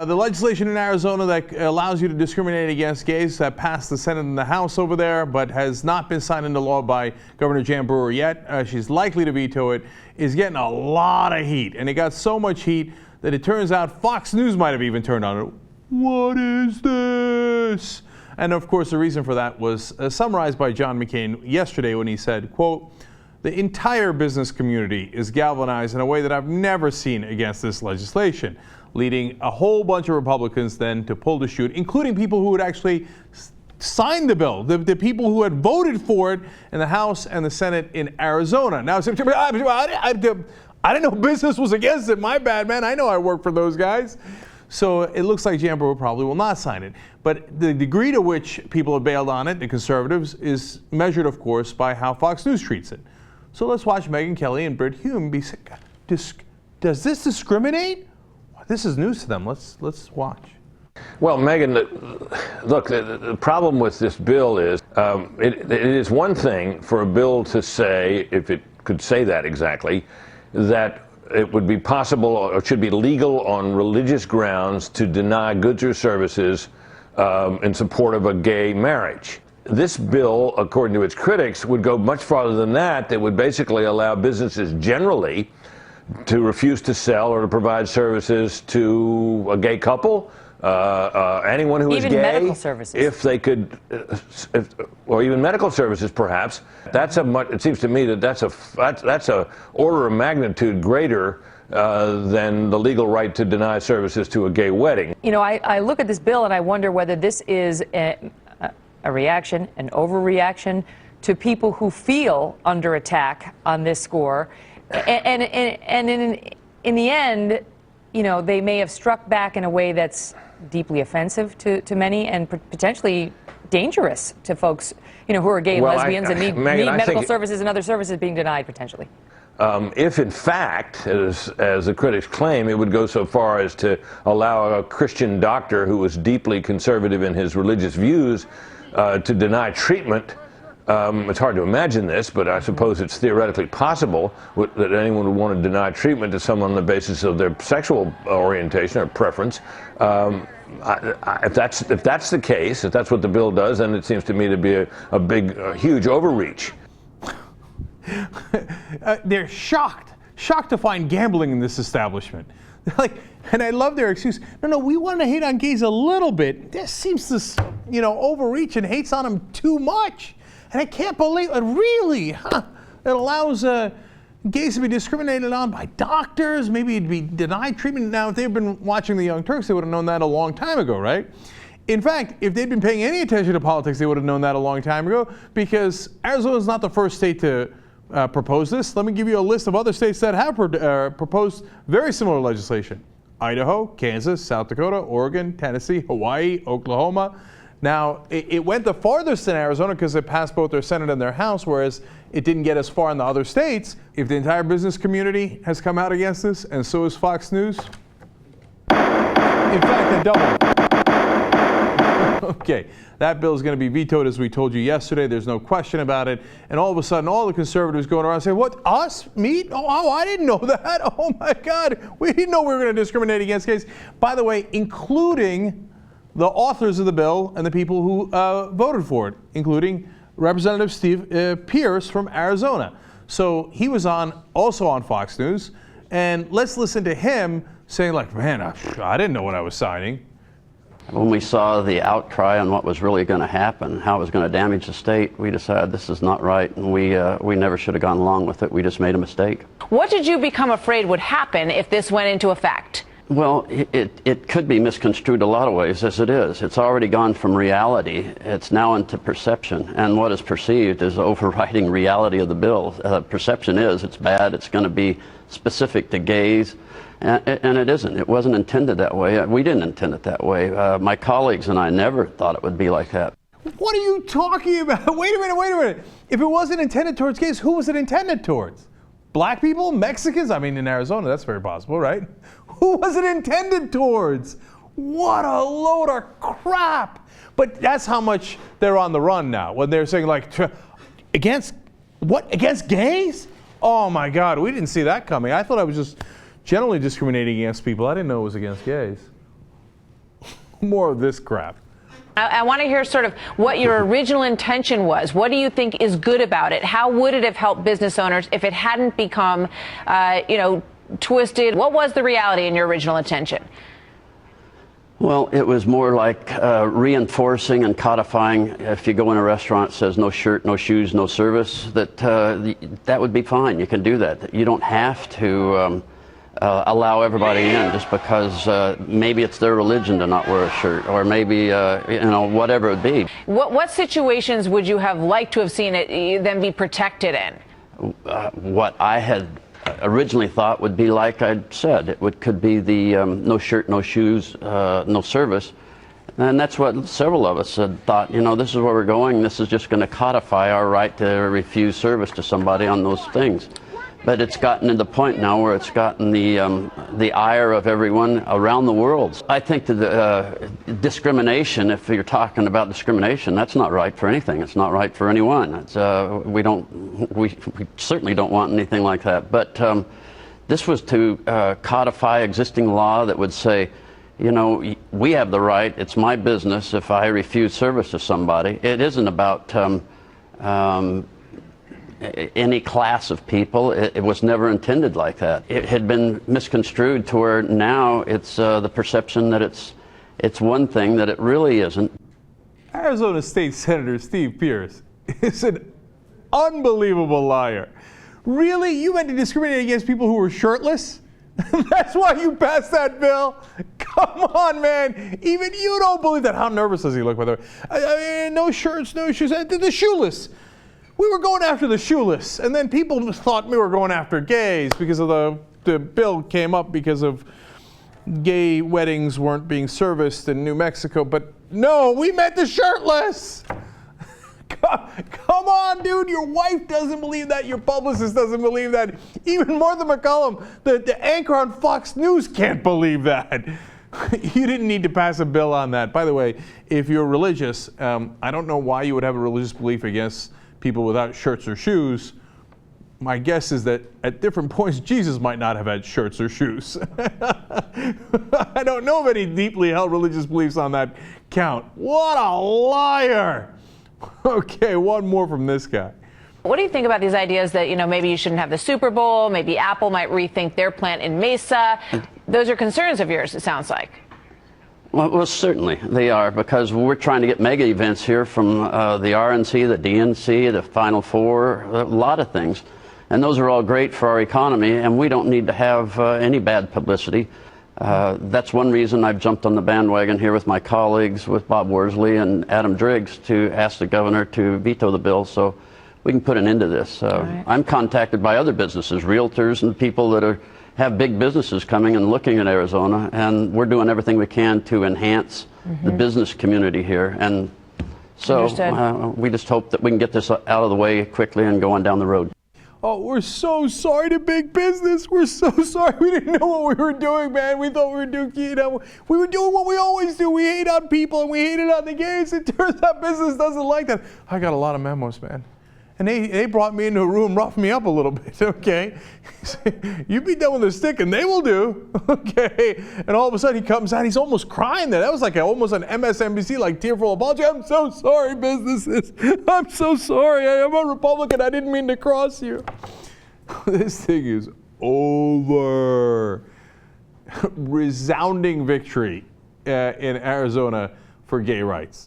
The legislation in Arizona that allows you to discriminate against gays that passed the Senate and the House over there, but has not been signed into law by Governor Jan Brewer yet. She's likely to veto it, is getting a lot of heat. And it got so much heat that it turns out Fox News might have even turned on it. What is this? And of course, the reason for that was summarized by John McCain yesterday when he said, quote, "The entire business community is galvanized in a way that I've never seen against this legislation," leading a whole bunch of Republicans then to pull the chute, including people who had actually signed the bill, the people who had voted for it in the House and the Senate in Arizona. Now, I didn't know business was against it. My bad, man. I know I work for those guys. So it looks like Jan Brewer probably will not sign it. But the degree to which people have bailed on it, the conservatives, is measured, of course, by how Fox News treats it. So let's watch Megyn Kelly and Brit Hume be saying, does this discriminate? This is news to them. Let's watch. Well, Megyn, look, the problem with this bill is it is one thing for a bill to say, if it could say that exactly, that it would be possible or should be legal on religious grounds to deny goods or services in support of a gay marriage. This bill, according to its critics, would go much farther than that. That would basically allow businesses generally to refuse to sell or to provide services to a gay couple, anyone who is gay, even medical services, if they could, or even medical services, perhaps. That's it seems to me that that's a order of magnitude greater than the legal right to deny services to a gay wedding. You know, I look at this bill and I wonder whether this is a reaction, an overreaction to people who feel under attack on this score. And in the end, you know, they may have struck back in a way that's deeply offensive to many and potentially dangerous to folks, you know, who are gay and lesbians and need medical services and other services being denied potentially. If in fact, as the critics claim, it would go so far as to allow a Christian doctor who was deeply conservative in his religious views to deny treatment. It's hard to imagine this, but I suppose it's theoretically possible that anyone would want to deny treatment to someone on the basis of their sexual orientation or preference. If that's the case, if that's what the bill does, then it seems to me to be a huge overreach. They're shocked to find gambling in this establishment. And I love their excuse. No, we want to hate on gays a little bit. This seems to, overreach and hates on them too much. And I can't believe it, really, it allows gays to be discriminated on by doctors, maybe it'd be denied treatment. Now, if they've been watching the Young Turks, they would have known that a long time ago, right? In fact, if they'd been paying any attention to politics, they would have known that a long time ago, because Arizona is not the first state to propose this. Let me give you a list of other states that have proposed very similar legislation. Idaho, Kansas, South Dakota, Oregon, Tennessee, Hawaii, Oklahoma. Now, it went the farthest in Arizona because it passed both their Senate and their House, whereas it didn't get as far in the other states. If the entire business community has come out against this, and so is Fox News, in fact, they doubled. Okay, that bill is going to be vetoed, as we told you yesterday. There's no question about it. And all of a sudden, all the conservatives going around saying, what, us? Me? Oh, I didn't know that. Oh, my God. We didn't know we were going to discriminate against gays. By the way, including the authors of the bill and the people who voted for it, including Representative Steve Pierce from Arizona. So he was also on Fox News. And let's listen to him saying, like, man, I didn't know what I was signing. When we saw the outcry on what was really going to happen, how it was going to damage the state, we decided this is not right, and we never should have gone along with it. We just made a mistake. What did you become afraid would happen if this went into effect? Well, it could be misconstrued a lot of ways, as it is. It's already gone from reality. It's now into perception, and what is perceived is overriding reality of the bill. Perception is it's bad, it's going to be specific to gays, and it isn't. It wasn't intended that way. We didn't intend it that way. My colleagues and I never thought it would be like that. What are you talking about? Wait a minute. If it wasn't intended towards gays, who was it intended towards? Black people? Mexicans? I mean, in Arizona, that's very possible, right? Who was it intended towards? What a load of crap. But that's how much they're on the run now. When they're saying, like, against gays? Oh, my God, we didn't see that coming. I thought I was just generally discriminating against people. I didn't know it was against gays. More of this crap. I want to hear sort of what your original intention was. What do you think is good about it? How would it have helped business owners if it hadn't become, twisted? What was the reality in your original intention? Well, it was more like reinforcing and codifying. If you go in a restaurant, it says no shirt, no shoes, no service, that would be fine. You can do that. You don't have to allow everybody in just because maybe it's their religion to not wear a shirt, or maybe whatever it be. What situations would you have liked to have seen it then be protected in? What I had originally thought would be, like I said, could be the no shirt, no shoes, no service. And that's what several of us had thought, this is where we're going. This is just going to codify our right to refuse service to somebody on those things. But it's gotten to the point now where it's gotten the ire of everyone around the world. I think that discrimination, if you're talking about discrimination, that's not right for anything. It's not right for anyone. We certainly don't want anything like that. But this was to codify existing law that would say, we have the right. It's my business if I refuse service to somebody. It isn't about any class of people. It was never intended like that. It had been misconstrued to where now it's the perception that it's one thing that it really isn't. Arizona State Senator Steve Pierce is an unbelievable liar. Really? You meant to discriminate against people who were shirtless? That's why you passed that bill? Come on, man. Even you don't believe that. How nervous does he look, by the way? I mean, no shirts, no shoes. The shoeless. We were going after the shoeless, and then people thought we were going after gays because of the bill came up because of gay weddings weren't being serviced in New Mexico. But no, we meant the shirtless. Come on, dude. Your wife doesn't believe that. Your publicist doesn't believe that. Even Martha McCullum, the anchor on Fox News, can't believe that. You didn't need to pass a bill on that. By the way, if you're religious, I don't know why you would have a religious belief against people without shirts or shoes. My guess is that at different points, Jesus might not have had shirts or shoes. I don't know of any deeply held religious beliefs on that count. What a liar! Okay, one more from this guy. What do you think about these ideas that, maybe you shouldn't have the Super Bowl, maybe Apple might rethink their plant in Mesa? Those are concerns of yours, it sounds like. Well, certainly they are, because we're trying to get mega events here from the RNC, the DNC, the Final Four, a lot of things. And those are all great for our economy, and we don't need to have any bad publicity. That's one reason I've jumped on the bandwagon here with my colleagues, with Bob Worsley and Adam Driggs, to ask the governor to veto the bill so we can put an end to this. Right. I'm contacted by other businesses, realtors and people that have big businesses coming and looking at Arizona, and we're doing everything we can to enhance the business community here. And so we just hope that we can get this out of the way quickly and go on down the road. Oh, we're so sorry to big business. We're so sorry. We didn't know what we were doing, man. We thought we were doing, we were doing what we always do. We hate on people and we hate it on the gays. It turns out business doesn't like that. I got a lot of memos, man. And they brought me into a room, roughed me up a little bit, okay? You beat them with a stick and they will do, okay? And all of a sudden he comes out, he's almost crying there. That was like almost an MSNBC, like tearful apology. I'm so sorry, businesses. I'm so sorry. I'm a Republican. I didn't mean to cross you. This thing is over. Resounding victory in Arizona for gay rights.